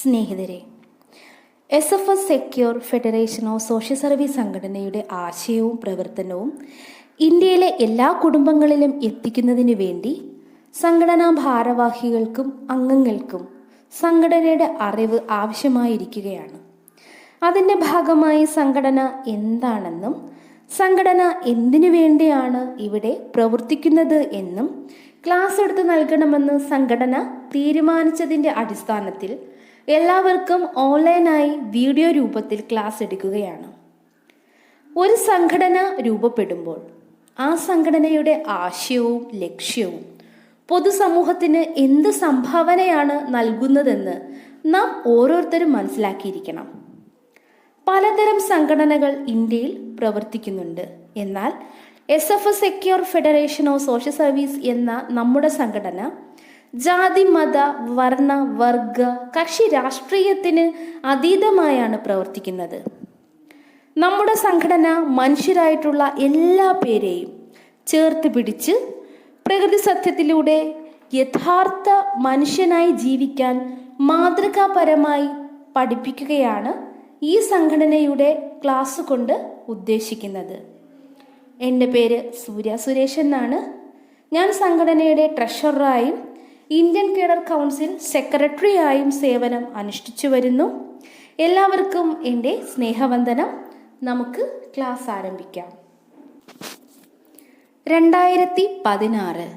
സ്നേഹിതരെ, SFS secure federation of social service സംഘടനയുടെ ആശയവും പ്രവർത്തനവും ഇന്ത്യയിലെ എല്ലാ കുടുംബങ്ങളിലും എത്തിക്കുന്നതിന് വേണ്ടി സംഘടനാ ഭാരവാഹികൾക്കും അംഗങ്ങൾക്കും സംഘടനയുടെ അറിവ് ആവശ്യമായിരിക്കുകയാണ്. അതിൻ്റെ ഭാഗമായി സംഘടന എന്താണെന്നും സംഘടന എന്തിനു വേണ്ടിയാണ് ഇവിടെ പ്രവർത്തിക്കുന്നത് എന്നും ക്ലാസ് എടുത്ത് നൽകണമെന്ന് സംഘടന തീരുമാനിച്ചതിൻ്റെ അടിസ്ഥാനത്തിൽ എല്ലാവർക്കും ഓൺലൈനായി വീഡിയോ രൂപത്തിൽ ക്ലാസ് എടുക്കുകയാണ്. ഒരു സംഘടന രൂപപ്പെടുമ്പോൾ ആ സംഘടനയുടെ ആശയവും ലക്ഷ്യവും പൊതുസമൂഹത്തിന് എന്ത് സംഭാവനയാണ് നൽകുന്നതെന്ന് നാം ഓരോരുത്തരും മനസ്സിലാക്കിയിരിക്കണം. പലതരം സംഘടനകൾ ഇന്ത്യയിൽ പ്രവർത്തിക്കുന്നുണ്ട്. എന്നാൽ SFS secure federation of social service എന്ന നമ്മുടെ സംഘടന ജാതി, മത, വർണ്ണ, വർഗ, കക്ഷി രാഷ്ട്രീയത്തിന് അതീതമായാണ് പ്രവർത്തിക്കുന്നത്. നമ്മുടെ സംഘടന മനുഷ്യരായിട്ടുള്ള എല്ലാ പേരെയും ചേർത്ത് പിടിച്ച് പ്രകൃതി സത്യത്തിലൂടെ യഥാർത്ഥ മനുഷ്യനായി ജീവിക്കാൻ മാതൃകാപരമായി പഠിപ്പിക്കുകയാണ് ഈ സംഘടനയുടെ ക്ലാസ് കൊണ്ട് ഉദ്ദേശിക്കുന്നത്. എൻ്റെ പേര് സൂര്യ സുരേഷ് എന്നാണ്. ഞാൻ സംഘടനയുടെ ട്രഷററായും ഇന്ത്യൻ കേഡർ കൗൺസിൽ സെക്രട്ടറിയായും സേവനം അനുഷ്ഠിച്ചു വരുന്നു. എല്ലാവർക്കും എൻ്റെ സ്നേഹവന്ദനം. നമുക്ക് ക്ലാസ് ആരംഭിക്കാം. 2016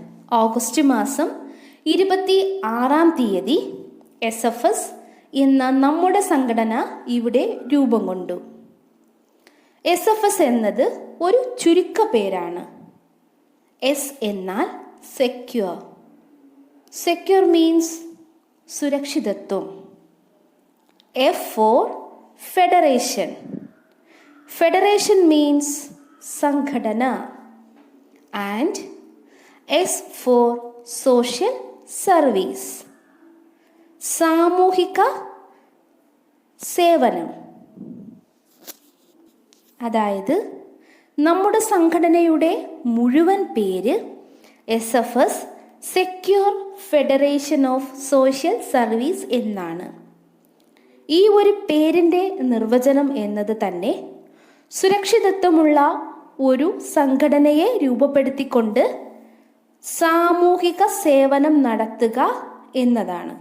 ഓഗസ്റ്റ് മാസം 26 SFS എന്ന നമ്മുടെ സംഘടന ഇവിടെ രൂപം കൊണ്ടു. SFS എന്നത് ഒരു ചുരുക്ക പേരാണ്. S എന്നാൽ സെക്യൂർ. സെക്യൂർ മീൻസ് സുരക്ഷിതത്വം. F for federation. Federation means സംഘടന. And S for social service, സാമൂഹിക സേവനം. അതായത് നമ്മുടെ സംഘടനയുടെ മുഴുവൻ പേര് SFS secure federation of social service എന്നാണ്. ഈ ഒരു പേരിൻ്റെ നിർവചനം എന്നത് തന്നെ സുരക്ഷിതത്വമുള്ള ഒരു സംഘടനയെ രൂപപ്പെടുത്തിക്കൊണ്ട് സാമൂഹിക സേവനം നടത്തുക എന്നതാണ്.